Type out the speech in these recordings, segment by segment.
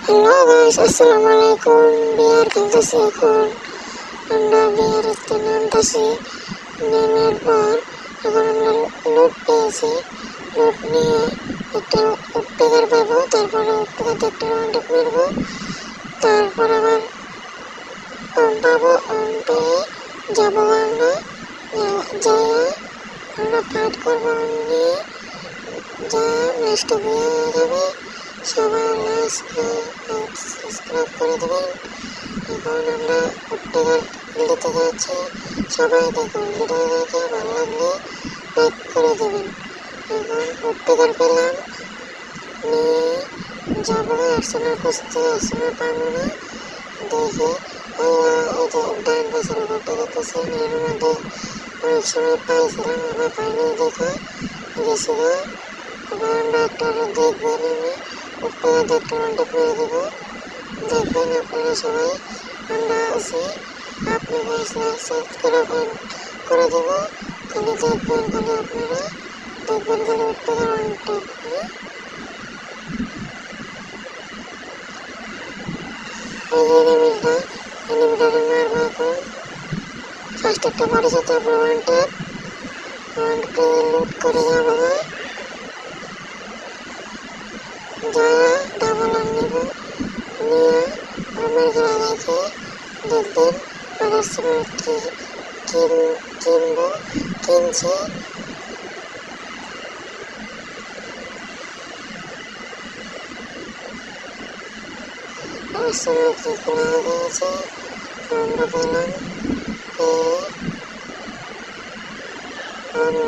Hello guys, আসসালামু আলাইকুম। বিয়ার খেলতেছি এখন। আমরা বিয়ার একটু নামতেছি, নেমের পর এখন আমরা লুট পেয়েছি। লুট নিয়ে একটা উঠপেকার পাবো, তারপরে উঠপেকাতে একটা রাউন্ড মারবো, তারপর আবার পাবো। পেয়ে যাবো আমরা, যাইয়া আমরা ফাইট করবো নিয়ে, যা ম্যাচটা বিয়ে হয়ে যাবে। সবাই সাবস্ক্রাইব করে দেবেন। এখন আমরা উঠপেকার দিতে যাচ্ছি, সবাই দেখুন। ভিডিওটাকে ভালো লাগলে লাইক করে দেবেন। এখন উঠপেকার পেলাম, নিয়ে যাবো আর্সেনাল খুঁজতে। আর্সেনাল পাবো না দেখে এই যে ডান পাশের ঘরটা দেখতেছেন, এর মধ্যে অনেক সময় পাইছিলাম, আবার পাইনি দেখে গেছি গা। এবার আমরা একটা দেখবেন, আমি উঠপেকাতে একটা রাউন্ড মেরে দেবো। দেখবেন আপনারা সবাই, আমরা আছি। আপনি সাবস্ক্রাইব করে দেবো, খালি দেখবেন, খালি আপনারা দেখবেন, খালি উঠপেকার রাউন্ডটা। এই যে এনিমিটারে মারবো এখন। ফার্স্ট একটা বাড়ি যেতে হবে, ওয়ানটা লুট করে যাবো, যারা ডাবল আর নেব, নিয়ে আমাকে লাগাইছে। দেখবেন আমার সময় কিনছে। আমার সময় কি কেনা গেছে, আমরা পেলাম, পেয়ে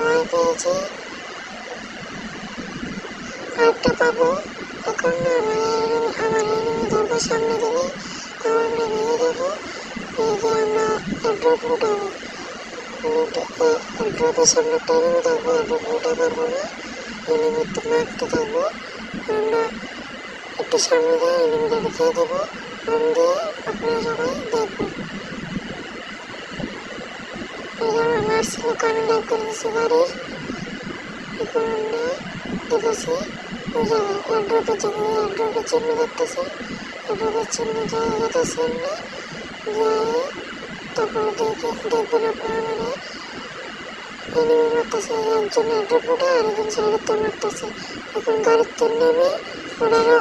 নয় পেয়েছে, আরেকটা পাবো। এখন আমার এনিমি ধরবো, সামনে দিলে তখন আমরা ভেঙে দেবো। এই যে আমরা এয়ারড্রপ লুটাবো, এয়ারড্রপের সামনে একটা এনিমি থাকবো, এয়ারড্রপ লুটা পারবো না, এনিমি মারতে থাকবো। আমরা একটু সামনে দিয়ে এনিমিটাকে খেয়ে দেবো, ফোন দিয়ে আপনারা সবাই দেখবেন। এই যে আমরা মারছি, কারণ লাইক করে দিচ্ছি বাড়ির। এখন আমরা দেখেছি ওই জায়গায় এয়ারড্রপের জায়গায়, এয়ারড্রপের চিহ্ন দেখতেছি, এয়ারড্রপের চিহ্ন জায়গা যেতেছি আমরা, যাই তারপরে দেখবেন আপনারা মানে এনিমি মারতেছে। একজন এয়ারড্রপ উঠে আরেকজন সাইডেতে মারতেছে। এখন গাড়িতে নেমে ওনারা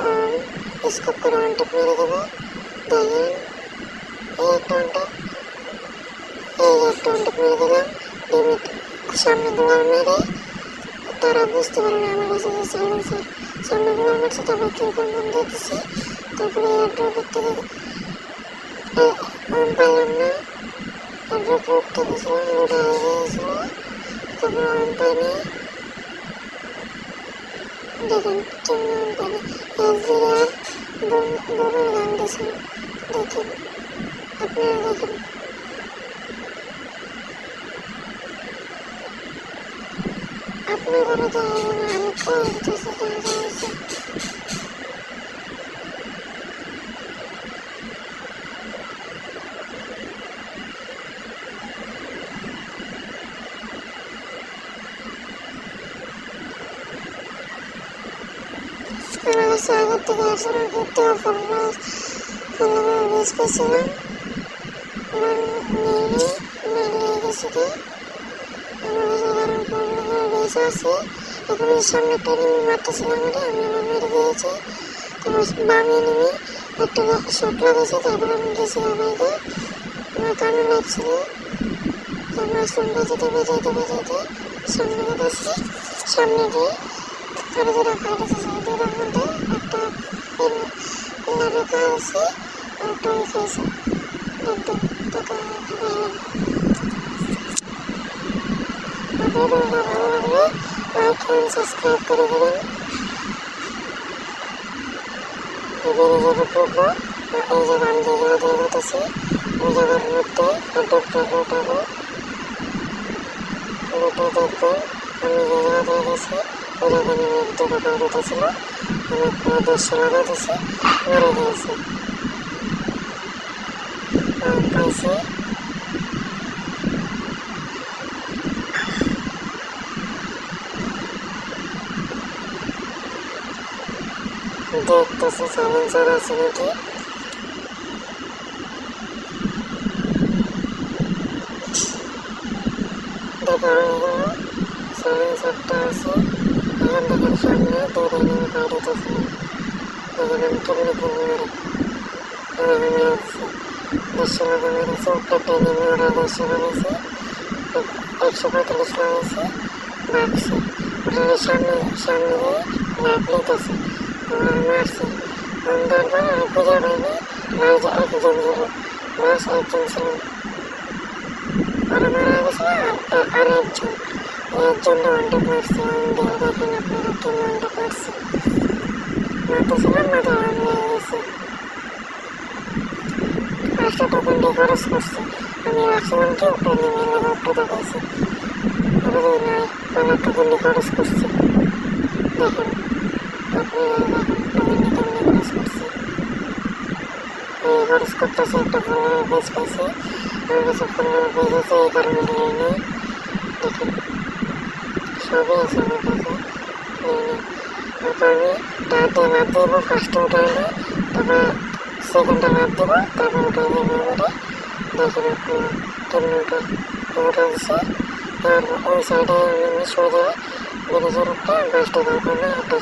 স্কোপ করে ওয়ানট্যাপ মেরে দেবো। দেখেন এই একটা ওয়ানট্যাপ, এই একটা ওয়ানট্যাপ মেরে দিলাম। লিমিট সামনে দুয়ার মেরে তারা বুঝতে পারে না আমার কাছে যে সাইলেন্সার সামনে দুয়ার মারছে, তারপর কিল কনফার্ম দিয়ে দিচ্ছে। তারপরে এয়ারড্রপের থেকে পাইলাম না, এয়ারড্রপ উঠতে গেছিলাম, লুট হয়ে গিয়েছিল। তারপরে পাইনি, দেখেন কেমন পানি জিরার বোমের গান দিয়েছে। দেখেন আপনারা দেখেন, আপনার ঘরে যাই আমি করে দিতেছি যাইছে। আমার কাছে আগের থেকে আসলে ঘুরতে ফুল পেয়েছিলাম, নিয়ে গেছি গে। আমার কাছে কারণ বেশ আছে। এখন এই সামনে একটা এনিমি মারতেছিল আমাদের, আমি আমার মেরে দিয়েছি। তারপর বামে এনিমি একটা শট লাগাইছে, তারপর আমি গেছি আমাকে, আমার কানে লাগছিল। তারপর শুনতে যেতে সামনে গেছি। সামনে গিয়ে আরো যারা ফাইট আছে দুটার মধ্যে একটা পিলার রেখা আছে, একটা খেয়েছে। দেখবেন টাকা ভিডিওটা ভালো লাগলে লাইক এন্ড সাবস্ক্রাইব করে দেবেন। এবারে যাবো করবো, এই যে বাম দিকে দেখাতেছে, ওই জায়গার মধ্যে অটোটা উঠাবো, উঠে দেখবেন আমি যে জায়গায় গেছি ওই জায়গায় নেমে দুটো পাউডার ছিল, আমি পুরো 100 লাগাই দিছি, মরে গিয়েছি। পাইছি দেখ দেখতেছে সাইলেন্সার আছে নাকি। দেখা হয়ে গেল সাইলেন্সারটা আছে। এখন দেখেন সামনে দৌড়ে নেমে পাইতেছে না। দেখেন আমি কেমনি কেমনি মেরে মেরেছি, 150 মতো মেরেছে। উপরটা নেমে ওরা 150 মেরেছে, 145 মেরেছে, ভাগছে। ওটা সামনে সামনে দিয়ে লাভ নিতেছে, তোমার মারছে। তারপর আমি খুঁজে পাইনি, লাশ একজন ছিল, লাশ একজন ছিল, ওরা মারা গেছে। আর একজন ওয়ান্টেড মারছে। দেখেন আপনারা কেন ওয়ান্টেড মারছে, মারতেছিলাম, মাথা নিয়ে গেছে। পাঁচটা টোকেন দিয়ে খরচ করছে। আমি ভাবছিলাম কি উপরে নেমে এলাকা উপরে পাইছে, ওগুলো নাই, অনেক টোকেন দিয়ে খরচ করছে। দেখেন আপনারা দেখেন টোকেন দিয়ে কেমনি খরচ করছে। খরচ করতেছে, একটা ফোনের পেজ পাইছে, আমার কাছে ফোনের পেজ আছে, এই কারণে নিয়ে নেই। দেখেন সবই আছে আমার কাছে, নিয়ে নেই। তারপর আমি টায়ার দিয়ে মাপ দিব, ফার্স্টে উঠাইলে, তারপর সেকেন্ডে মাপ দিব, তারপর উঠাই দেবো ওটা। দেখেন আপনারা কেমনি উঠে দিচ্ছে। আর ওই সাইডে সোজা ব্রিজের উপরে 5 টাকা করে একটা